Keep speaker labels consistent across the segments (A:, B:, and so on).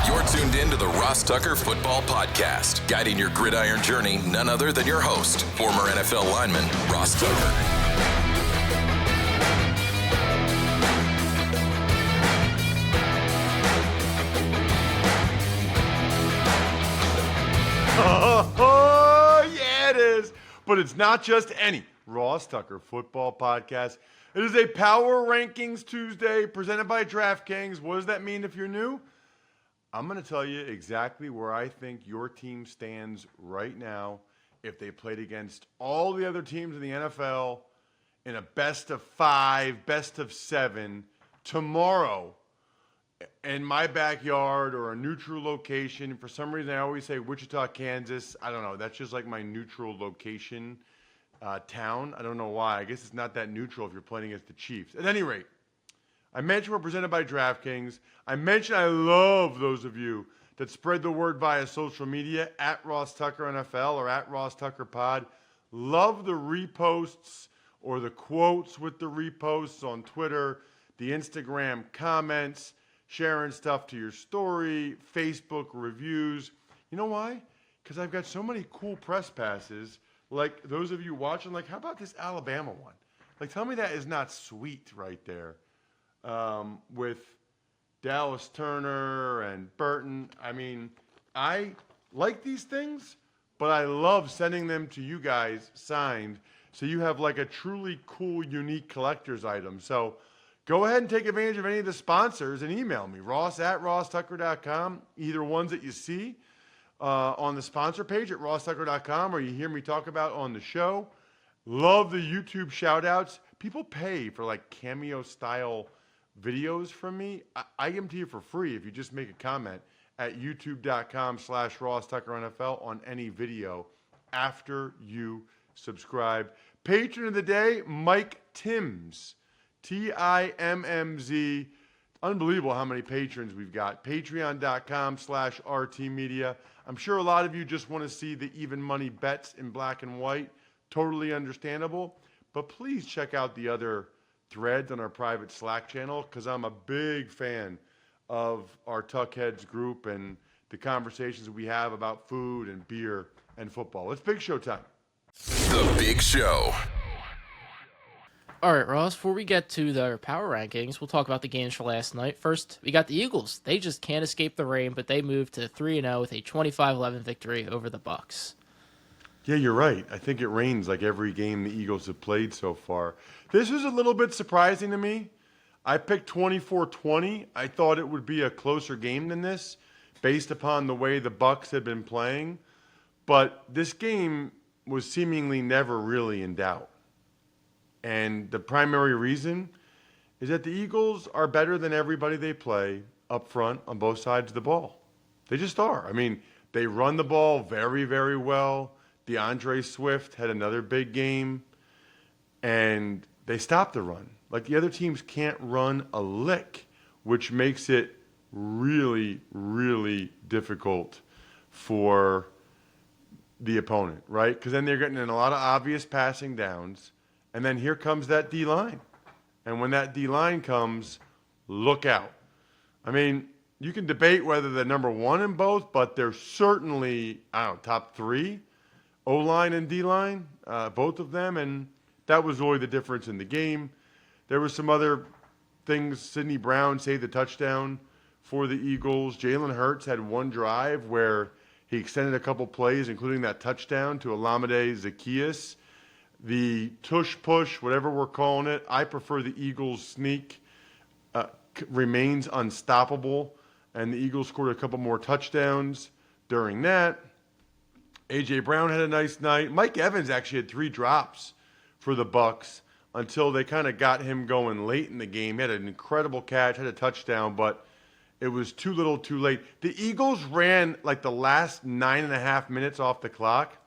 A: You're tuned in to the Ross Tucker Football Podcast, guiding your gridiron journey, none other than your host, former NFL lineman, Ross Tucker.
B: Oh, yeah, it is. But it's not just any Ross Tucker Football Podcast. It is a Power Rankings Tuesday presented by DraftKings. What does that mean if you're new? I'm going to tell you exactly where I think your team stands right now if they played against all the other teams in the NFL in a best of 5, best of 7 tomorrow in my backyard or a neutral location. For some reason, I always say Wichita, Kansas. I don't know. That's just like my neutral location town. I don't know why. I guess it's not that neutral if you're playing against the Chiefs. At any rate, I mentioned we're presented by DraftKings. I mentioned I love those of you that spread the word via social media at Ross Tucker NFL or at Ross Tucker Pod. Love the reposts or the quotes with the reposts on Twitter, the Instagram comments, sharing stuff to your story, Facebook reviews. You know why? Because I've got so many cool press passes. Like those of you watching, like, how about this Alabama one? Like, tell me that is not sweet right there. With Dallas Turner and Burton. I mean, I like these things, but I love sending them to you guys signed so you have like a truly cool, unique collector's item. So go ahead and take advantage of any of the sponsors and email me, ross@rosstucker.com, either ones that you see on the sponsor page at rosstucker.com or you hear me talk about on the show. Love the YouTube shout-outs. People pay for like cameo-style videos from me. I give them to you for free if you just make a comment at youtube.com/RossTuckerNFL on any video after you subscribe. Patron of the day, Mike Timms. Timmz. Unbelievable how many patrons we've got. Patreon.com/RTmedia. I'm sure a lot of you just want to see the even money bets in black and white. Totally understandable. But please check out the other threads on our private Slack channel because I'm a big fan of our Tuckheads group and the conversations we have about food and beer and football. It's Big Show time.
A: The Big Show.
C: All right, Ross, before we get to the power rankings, we'll talk about the games for last night. First, we got the Eagles. They just can't escape the rain, but they moved to 3-0 with a 25-11 victory over the Bucs.
B: Yeah, you're right. I think it rains like every game the Eagles have played so far. This was a little bit surprising to me. I picked 24-20. I thought it would be a closer game than this based upon the way the Bucs had been playing. But this game was seemingly never really in doubt. And the primary reason is that the Eagles are better than everybody they play up front on both sides of the ball. They just are. I mean, they run the ball very, very well. DeAndre Swift had another big game, and they stopped the run. Like, the other teams can't run a lick, which makes it really, really difficult for the opponent, right? Because then they're getting in a lot of obvious passing downs, and then here comes that D-line. And when that D-line comes, look out. I mean, you can debate whether they're number one in both, but they're certainly, top 3. O-line and D-line, both of them, and that was really the difference in the game. There were some other things. Sidney Brown saved the touchdown for the Eagles. Jalen Hurts had one drive where he extended a couple plays, including that touchdown to Olamide Zaccheaus. The tush-push, whatever we're calling it, I prefer the Eagles sneak, remains unstoppable, and the Eagles scored a couple more touchdowns during that. A.J. Brown had a nice night. Mike Evans actually had 3 drops for the Bucs until they kind of got him going late in the game. He had an incredible catch, had a touchdown, but it was too little too late. The Eagles ran like the last 9.5 minutes off the clock,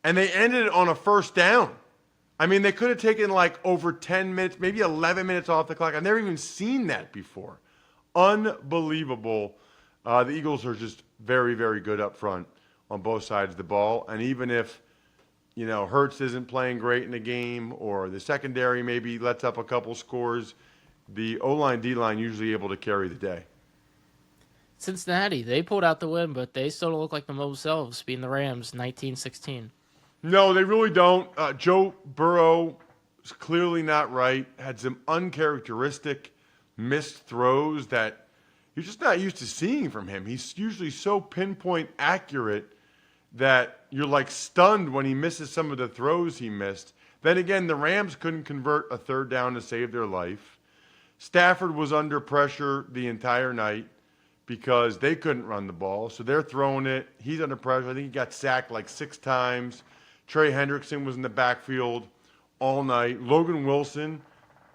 B: and they ended on a first down. I mean, they could have taken like over 10 minutes, maybe 11 minutes off the clock. I've never even seen that before. Unbelievable. The Eagles are just very, very good up front on both sides of the ball. And even if, Hurts isn't playing great in the game or the secondary maybe lets up a couple scores, the O-line, D-line usually able to carry the day.
C: Cincinnati, they pulled out the win, but they still don't look like themselves, beating the Rams 19-16.
B: No, they really don't. Joe Burrow is clearly not right. Had some uncharacteristic missed throws that you're just not used to seeing from him. He's usually so pinpoint accurate that you're like stunned when he misses some of the throws he missed. Then again, the Rams couldn't convert a third down to save their life. Stafford was under pressure the entire night because they couldn't run the ball. So they're throwing it. He's under pressure. I think he got sacked like 6 times. Trey Hendrickson was in the backfield all night. Logan Wilson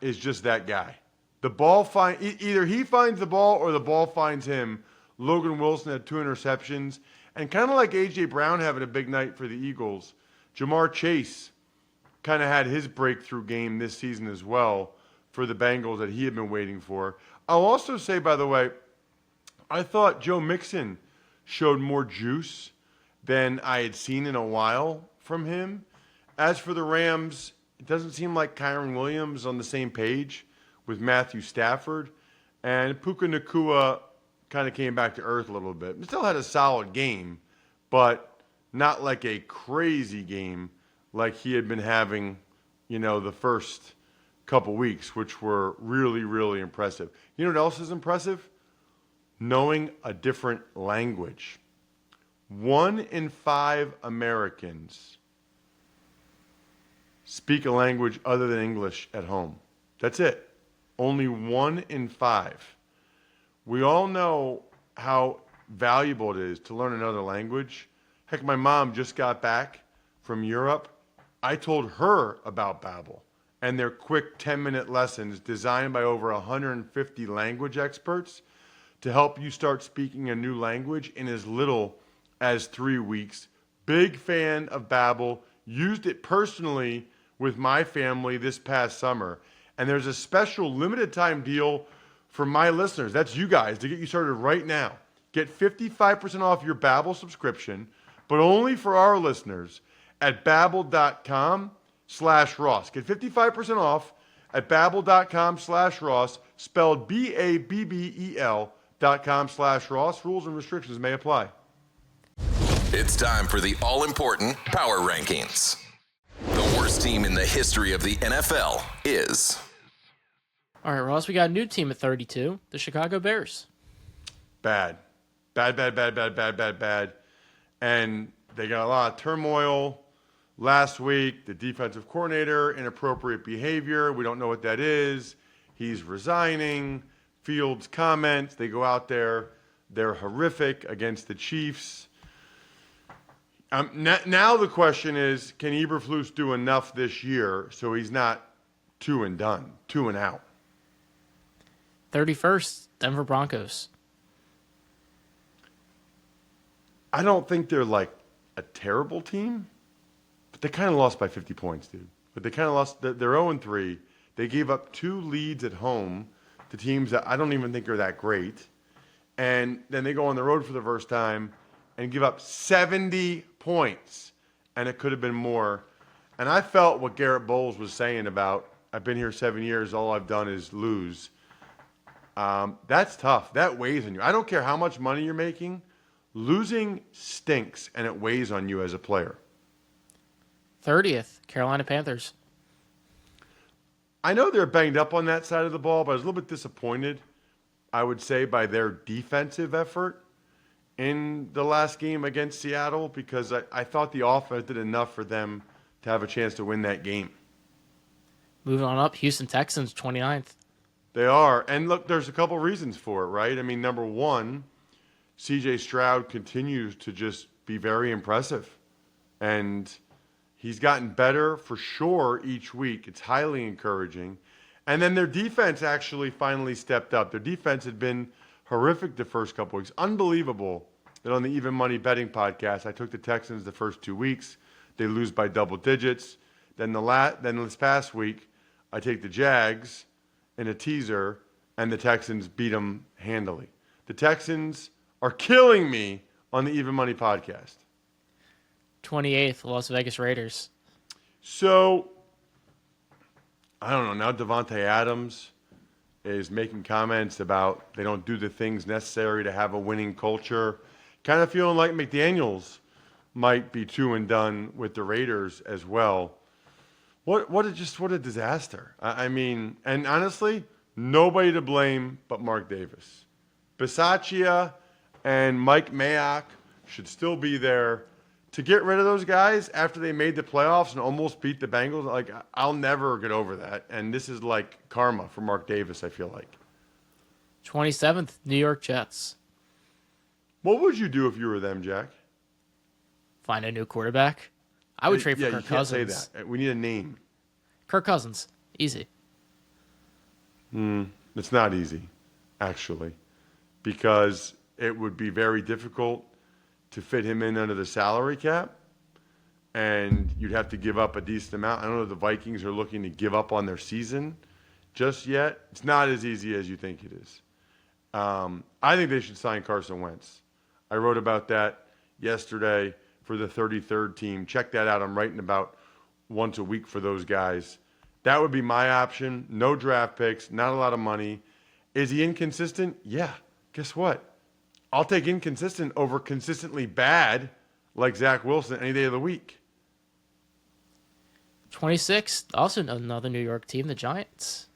B: is just that guy. The ball either he finds the ball or the ball finds him. Logan Wilson had 2 interceptions. And kind of like A.J. Brown having a big night for the Eagles, Jamar Chase kind of had his breakthrough game this season as well for the Bengals that he had been waiting for. I'll also say, by the way, I thought Joe Mixon showed more juice than I had seen in a while from him. As for the Rams, it doesn't seem like Kyron Williams on the same page with Matthew Stafford. And Puka Nacua kind of came back to earth a little bit. He still had a solid game, but not like a crazy game like he had been having, the first couple weeks, which were really, really impressive. You know what else is impressive? Knowing a different language. 1 in 5 Americans speak a language other than English at home. That's it. Only 1 in 5. We all know how valuable it is to learn another language. Heck, my mom just got back from Europe. I told her about Babbel and their quick 10-minute lessons designed by over 150 language experts to help you start speaking a new language in as little as 3 weeks. Big fan of Babbel. Used it personally with my family this past summer. And there's a special limited time deal for my listeners. That's you guys to get you started right now. Get 55% off your Babbel subscription, but only for our listeners at Babbel.com/Ross. Get 55% off at Babbel.com/Ross, spelled Babbel.com/Ross. Rules and restrictions may apply.
A: It's time for the all-important Power Rankings. The worst team in the history of the NFL is...
C: All right, Ross, we got a new team at 32, the Chicago Bears.
B: Bad. Bad. And they got a lot of turmoil last week. The defensive coordinator, inappropriate behavior. We don't know what that is. He's resigning. Fields' comments. They go out there. They're horrific against the Chiefs. Now the question is, can Eberflus do enough this year so he's not 2 and done, 2 and out?
C: 31st, Denver Broncos.
B: I don't think they're like a terrible team, but they kind of lost by 50 points, dude. But they kind of lost. They're 0-3. They gave up 2 leads at home to teams that I don't even think are that great. And then they go on the road for the first time and give up 70 points. And it could have been more. And I felt what Garrett Bowles was saying about, I've been here 7 years, all I've done is lose. That's tough. That weighs on you. I don't care how much money you're making. Losing stinks, and it weighs on you as a player.
C: 30th, Carolina Panthers.
B: I know they're banged up on that side of the ball, but I was a little bit disappointed, I would say, by their defensive effort in the last game against Seattle because I thought the offense did enough for them to have a chance to win that game.
C: Moving on up, Houston Texans, 29th.
B: They are. And look, there's a couple reasons for it, right? I mean, number one, C.J. Stroud continues to just be very impressive. And he's gotten better for sure each week. It's highly encouraging. And then their defense actually finally stepped up. Their defense had been horrific the first couple weeks. Unbelievable that on the Even Money Betting podcast, I took the Texans the first 2 weeks. They lose by double digits. Then this past week, I take the Jags in a teaser, and the Texans beat them handily. The Texans are killing me on the Even Money podcast.
C: 28th, Las Vegas Raiders.
B: So, I don't know. Now Devontae Adams is making comments about they don't do the things necessary to have a winning culture. Kind of feeling like McDaniels might be 2 and done with the Raiders as well. What a disaster. I mean, and honestly, nobody to blame but Mark Davis. Bisaccia and Mike Mayock should still be there. To get rid of those guys after they made the playoffs and almost beat the Bengals, like, I'll never get over that. And this is like karma for Mark Davis, I feel like.
C: 27th, New York Jets.
B: What would you do if you were them, Jack?
C: Find a new quarterback. I would trade for Kirk Cousins.
B: You can't say that. We need a name.
C: Kirk Cousins. Easy.
B: It's not easy, actually, because it would be very difficult to fit him in under the salary cap, and you'd have to give up a decent amount. I don't know if the Vikings are looking to give up on their season just yet. It's not as easy as you think it is. I think they should sign Carson Wentz. I wrote about that yesterday for the 33rd team. Check that out. I'm writing about once a week for those guys. That would be my option. No draft picks, not a lot of money. Is he inconsistent? Yeah. Guess what? I'll take inconsistent over consistently bad like Zach Wilson any day of the week.
C: 26th, also another New York team, the Giants.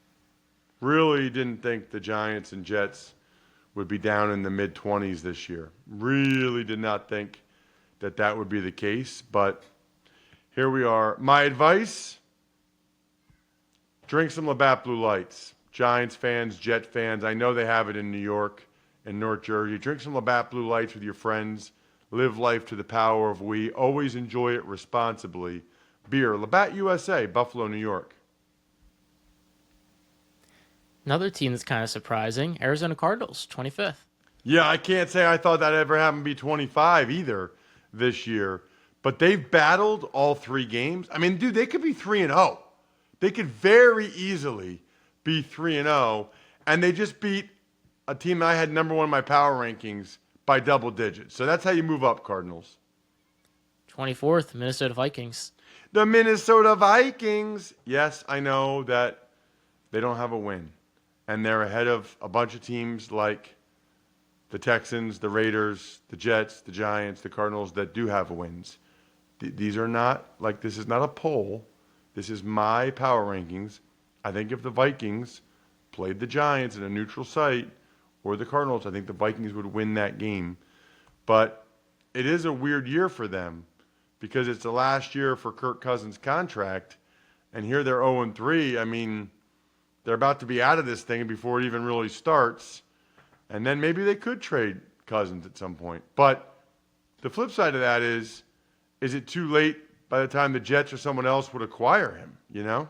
B: Really didn't think the Giants and Jets would be down in the mid-20s this year. Really did not think that would be the case, but here we are. My advice, drink some Labatt Blue Lights. Giants fans, Jet fans, I know they have it in New York and North Jersey. Drink some Labatt Blue Lights with your friends. Live life to the power of we. Always enjoy it responsibly. Beer, Labatt USA, Buffalo, New York.
C: Another team that's kind of surprising, Arizona Cardinals, 25th.
B: Yeah, I can't say I thought that ever happened to be 25 either this year. But they've battled all 3 games. I mean, dude, they could be 3-0. They could very easily be 3-0. And they just beat a team I had number 1 in my power rankings by double digits. So that's how you move up, Cardinals.
C: 24th, Minnesota Vikings.
B: The Minnesota Vikings. Yes, I know that they don't have a win. And they're ahead of a bunch of teams like the Texans, the Raiders, the Jets, the Giants, the Cardinals that do have wins. These are not, like, this is not a poll. This is my power rankings. I think if the Vikings played the Giants in a neutral site or the Cardinals, I think the Vikings would win that game. But it is a weird year for them because it's the last year for Kirk Cousins' contract, and here they're 0-3. I mean, they're about to be out of this thing before it even really starts, and then maybe they could trade Cousins at some point. But the flip side of that is it too late by the time the Jets or someone else would acquire him, you know?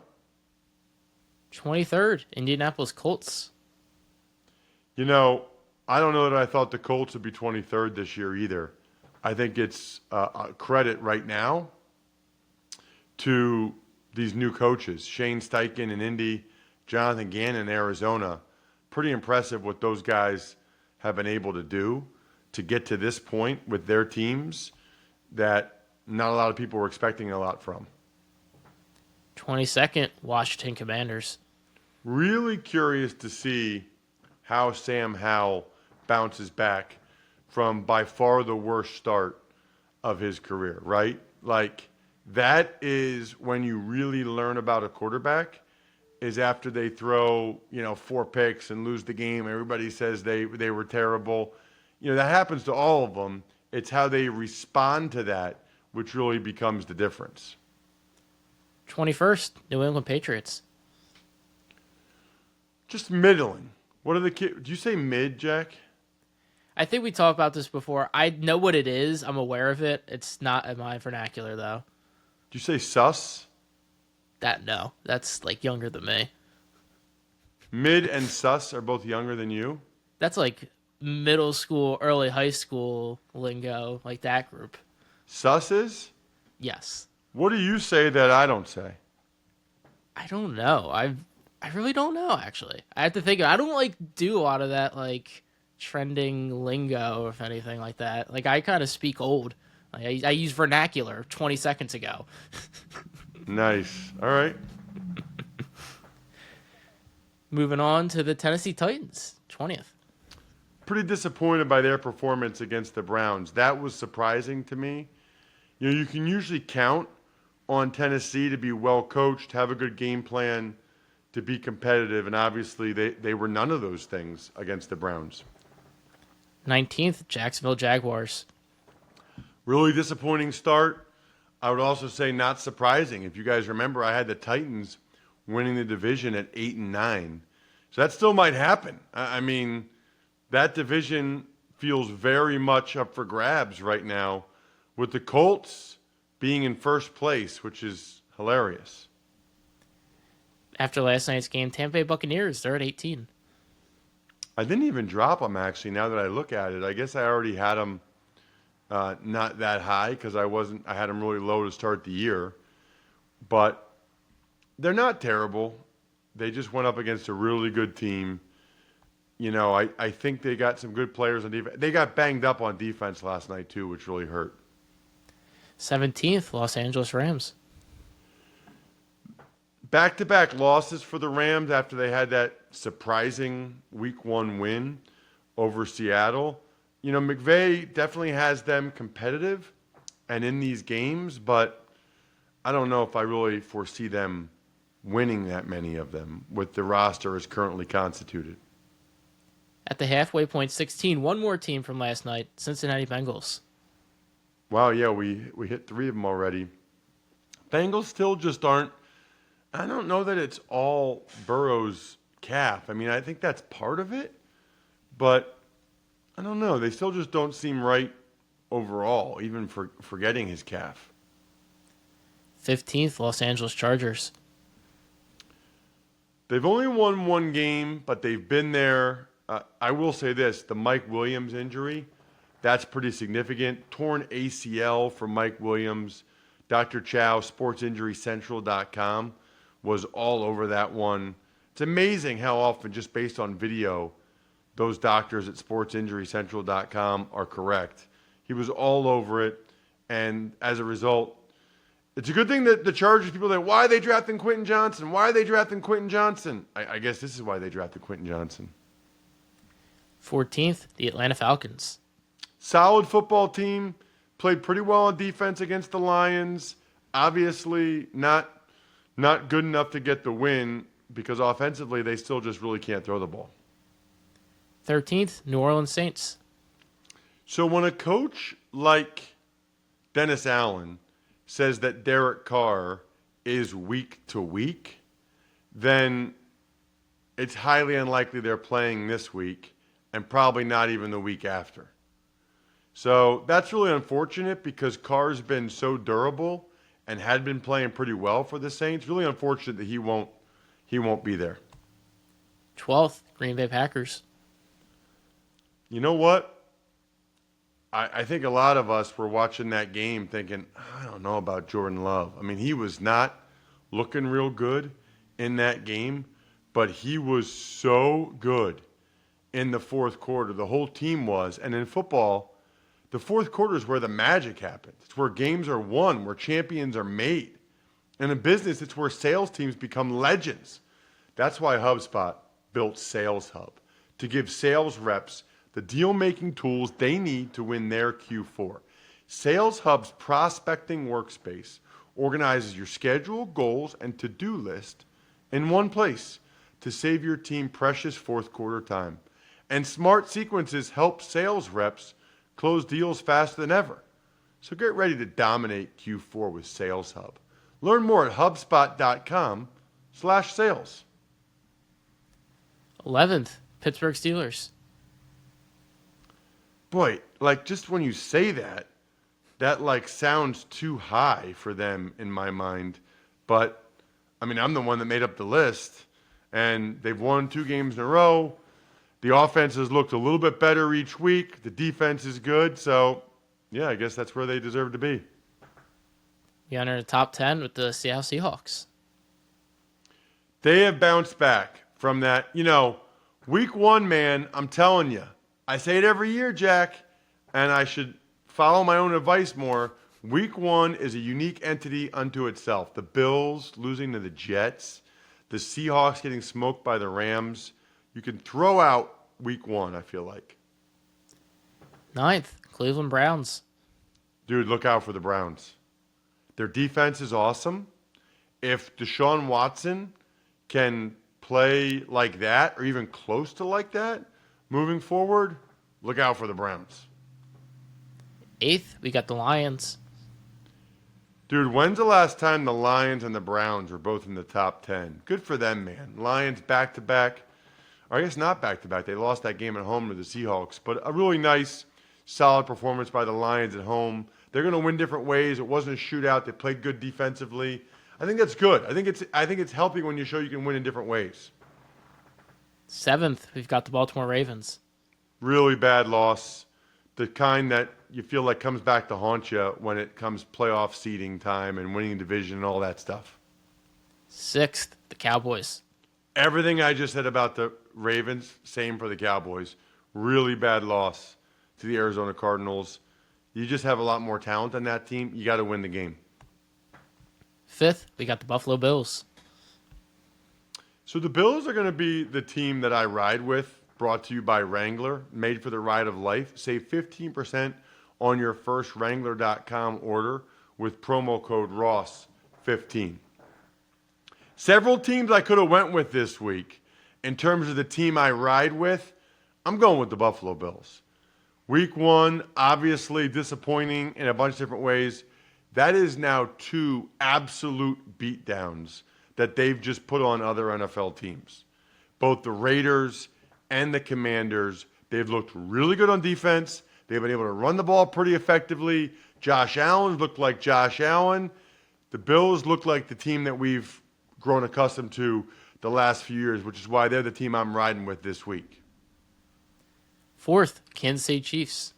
C: 23rd, Indianapolis Colts.
B: You know, I don't know that I thought the Colts would be 23rd this year either. I think it's a credit right now to these new coaches, Shane Steichen in Indy, Jonathan Gannon in Arizona. Pretty impressive what those guys have been able to do to get to this point with their teams that not a lot of people were expecting a lot from.
C: 22nd, Washington Commanders.
B: Really curious to see how Sam Howell bounces back from by far the worst start of his career, right? Like, that is when you really learn about a quarterback, is after they throw, 4 picks and lose the game. Everybody says they were terrible. That happens to all of them. It's how they respond to that which really becomes the difference.
C: 21st, New England Patriots.
B: Just middling. What are the kids? Do you say mid, Jack?
C: I think we talked about this before. I know what it is. I'm aware of it. It's not in my vernacular, though.
B: Do you say sus?
C: No. That's, like, younger than me.
B: Mid and sus are both younger than you?
C: That's, like, middle school, early high school lingo, like that group.
B: Sus is?
C: Yes.
B: What do you say that I don't say?
C: I don't know. I really don't know, actually. I have to think. I don't, do a lot of that, trending lingo, if anything like that. I kind of speak old. I used vernacular 20 seconds ago.
B: Nice. All right.
C: Moving on to the Tennessee Titans, 20th.
B: Pretty disappointed by their performance against the Browns. That was surprising to me. You know, you can usually count on Tennessee to be well coached, have a good game plan, to be competitive, and obviously they were none of those things against the Browns.
C: 19th, Jacksonville Jaguars.
B: Really disappointing start. I would also say not surprising. If you guys remember, I had the Titans winning the division at 8-9. So that still might happen. I mean, that division feels very much up for grabs right now with the Colts being in first place, which is hilarious.
C: After last night's game, Tampa Bay Buccaneers, they're at 18.
B: I didn't even drop them, actually, now that I look at it. I guess I already had them not that high because I had them really low to start the year. But they're not terrible. They just went up against a really good team. You know, I think they got some good players on defense. They got banged up on defense last night, too, which really hurt.
C: 17th, Los Angeles Rams.
B: Back-to-back losses for the Rams after they had that surprising Week 1 win over Seattle. You know, McVay definitely has them competitive and in these games, but I don't know if I really foresee them winning that many of them with the roster as currently constituted.
C: At the halfway point, 16, one more team from last night, Cincinnati Bengals.
B: Wow, yeah, we hit 3 of them already. Bengals still just aren't. I don't know that it's all Burrow's calf. I mean, I think that's part of it, but I don't know. They still just don't seem right overall, even for forgetting his calf.
C: 15th, Los Angeles Chargers.
B: They've only won 1 game, but they've been there. I will say this, the Mike Williams injury, that's pretty significant. Torn ACL for Mike Williams. Dr. Chow, sportsinjurycentral.com, was all over that one. It's amazing how often, just based on video, those doctors at sportsinjurycentral.com are correct. He was all over it, and as a result, it's a good thing that the Chargers people say, why are they drafting Quentin Johnson? Why are they drafting Quentin Johnson? I guess this is why they drafted Quentin Johnson.
C: 14th, the Atlanta Falcons.
B: Solid football team, played pretty well on defense against the Lions. Obviously not good enough to get the win because offensively they still just really can't throw the ball.
C: 13th, New Orleans Saints.
B: So when a coach like Dennis Allen says that Derek Carr is week to week, then it's highly unlikely they're playing this week and probably not even the week after. So that's really unfortunate because Carr's been so durable and had been playing pretty well for the Saints. Really unfortunate that he won't be there.
C: 12th, Green Bay Packers.
B: You know what? I think a lot of us were watching that game thinking, I don't know about Jordan Love. I mean, he was not looking real good in that game, but he was so good in the fourth quarter. The whole team was. And in football, the fourth quarter is where the magic happens. It's where games are won, where champions are made. And in business, it's where sales teams become legends. That's why HubSpot built Sales Hub, to give sales reps the deal-making tools they need to win their Q4. Sales Hub's prospecting workspace organizes your schedule, goals, and to-do list in one place to save your team precious fourth quarter time. And smart sequences help sales reps close deals faster than ever. So get ready to dominate Q4 with Sales Hub. Learn more at HubSpot.com/sales.
C: 11th, Pittsburgh Steelers.
B: Boy, like just when you say that like sounds too high for them in my mind. But I mean, I'm the one that made up the list, and they've won 2 games in a row. The offense has looked a little bit better each week. The defense is good. So, yeah, I guess that's where they deserve to be.
C: We enter the top 10 with the Seattle Seahawks.
B: They have bounced back from that. You know, week 1, man, I'm telling you. I say it every year, Jack, and I should follow my own advice more. Week 1 is a unique entity unto itself. The Bills losing to the Jets, The Seahawks getting smoked by the Rams. You can throw out week 1, I feel like.
C: 9th, Cleveland Browns.
B: Dude, look out for the Browns. Their defense is awesome. If Deshaun Watson can play like that or even close to like that moving forward, look out for the Browns.
C: 8th, we got the Lions.
B: Dude, when's the last time the Lions and the Browns were both in the top 10? Good for them, man. Lions back-to-back. Or I guess not back-to-back. They lost that game at home to the Seahawks. But a really nice, solid performance by the Lions at home. They're going to win different ways. It wasn't a shootout. They played good defensively. I think that's good. I think it's helping when you show you can win in different ways.
C: 7th, we've got the Baltimore Ravens.
B: Really bad loss. The kind that you feel like comes back to haunt you when it comes playoff seeding time and winning division and all that stuff.
C: 6th, the Cowboys.
B: Everything I just said about the Ravens, same for the Cowboys. Really bad loss to the Arizona Cardinals. You just have a lot more talent on that team. You got to win the game.
C: 5th, we got the Buffalo Bills.
B: So the Bills are going to be the team that I ride with, brought to you by Wrangler, made for the ride of life. Save 15% on your first Wrangler.com order with promo code ROSS15. Several teams I could have went with this week. In terms of the team I ride with, I'm going with the Buffalo Bills. Week 1, obviously disappointing in a bunch of different ways. That is now 2 absolute beatdowns that they've just put on other NFL teams. Both the Raiders and the Commanders, they've looked really good on defense. They've been able to run the ball pretty effectively. Josh Allen looked like Josh Allen. The Bills look like the team that we've grown accustomed to the last few years, which is why they're the team I'm riding with this week.
C: 4th, Kansas City Chiefs.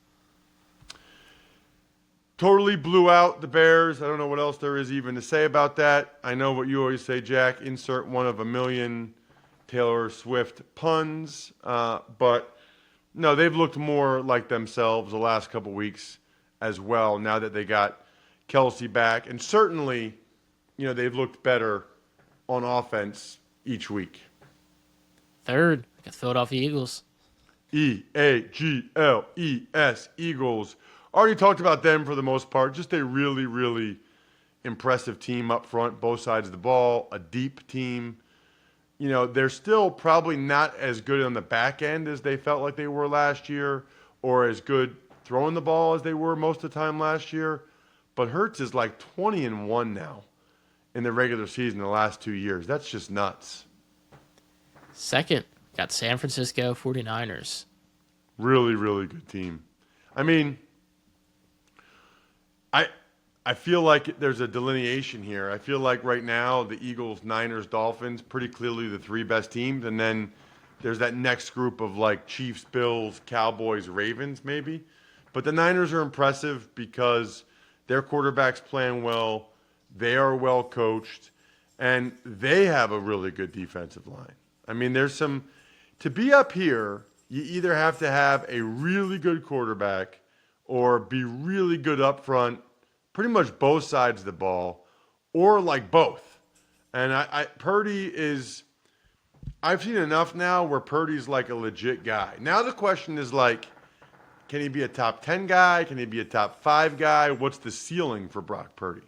B: Totally blew out the Bears. I don't know what else there is even to say about that. I know what you always say, Jack. Insert one of a million Taylor Swift puns. But no, they've looked more like themselves the last couple weeks as well, now that they got Kelsey back. And certainly, they've looked better on offense each week.
C: 3rd, we got the Philadelphia Eagles.
B: Eagles, Eagles. Already talked about them for the most part. Just a really, really impressive team up front, both sides of the ball, a deep team. They're still probably not as good on the back end as they felt like they were last year, or as good throwing the ball as they were most of the time last year. But Hurts is like 20-1 now in the regular season the last 2 years. That's just nuts.
C: 2nd, got San Francisco 49ers.
B: Really, really good team. I mean, I feel like there's a delineation here. I feel like right now the Eagles, Niners, Dolphins, pretty clearly the 3 best teams. And then there's that next group of like Chiefs, Bills, Cowboys, Ravens maybe. But the Niners are impressive because their quarterback's playing well. They are well coached. And they have a really good defensive line. I mean, to be up here, you either have to have a really good quarterback or be really good up front, pretty much both sides of the ball, or like both. And Purdy is, I've seen enough now where Purdy's like a legit guy. Now the question is like, can he be a top 10 guy? Can he be a top 5 guy? What's the ceiling for Brock Purdy?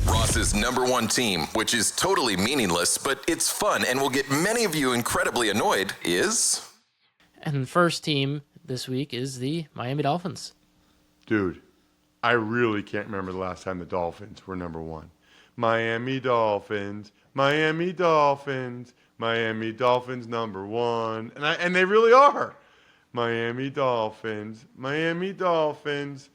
A: Ross's number 1 team, which is totally meaningless, but it's fun and will get many of you incredibly annoyed, is...
C: And the first team this week is the Miami Dolphins.
B: Dude, I really can't remember the last time the Dolphins were number 1. Miami Dolphins, Miami Dolphins, Miami Dolphins number 1. And they really are. Miami Dolphins, Miami Dolphins.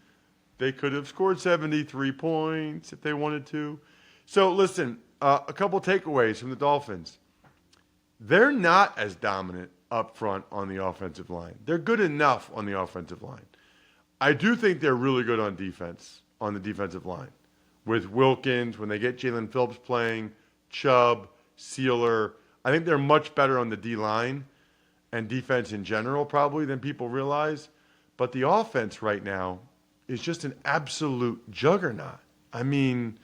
B: They could have scored 73 points if they wanted to. So listen, a couple takeaways from the Dolphins. They're not as dominant up front on the offensive line. They're good enough on the offensive line. I do think they're really good on defense, on the defensive line. With Wilkins, when they get Jalen Phillips playing, Chubb, Sealer. I think they're much better on the D-line and defense in general probably than people realize. But the offense right now is just an absolute juggernaut. I mean,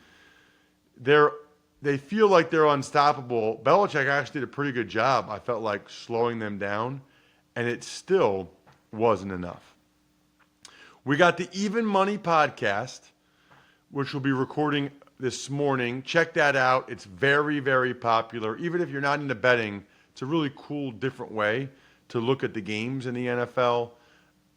B: they're they feel like they're unstoppable. Belichick actually did a pretty good job, I felt like, slowing them down, and it still wasn't enough. We got the Even Money podcast, which we'll be recording this morning. Check that out. It's very, very popular. Even if you're not into betting, it's a really cool, different way to look at the games in the NFL.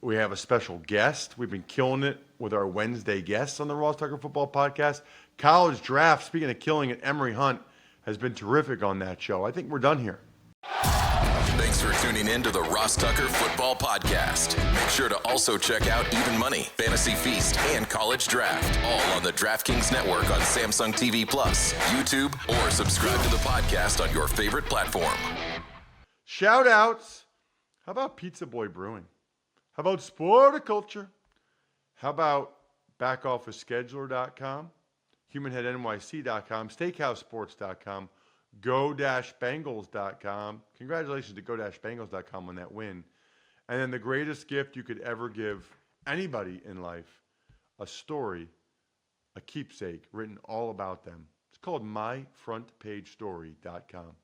B: We have a special guest. We've been killing it with our Wednesday guests on the Ross Tucker Football Podcast. College Draft, speaking of killing it, Emery Hunt has been terrific on that show. I think we're done here.
A: Thanks for tuning in to the Ross Tucker Football Podcast. Make sure to also check out Even Money, Fantasy Feast, and College Draft, all on the DraftKings Network on Samsung TV Plus, YouTube, or subscribe to the podcast on your favorite platform.
B: Shout outs. How about Pizza Boy Brewing? How about Sporticulture? How about BackOfficeScheduler.com? HumanHeadNYC.com, SteakhouseSports.com, Go-Bengals.com. Congratulations to Go-Bengals.com on that win. And then the greatest gift you could ever give anybody in life, a story, a keepsake written all about them. It's called MyFrontPageStory.com.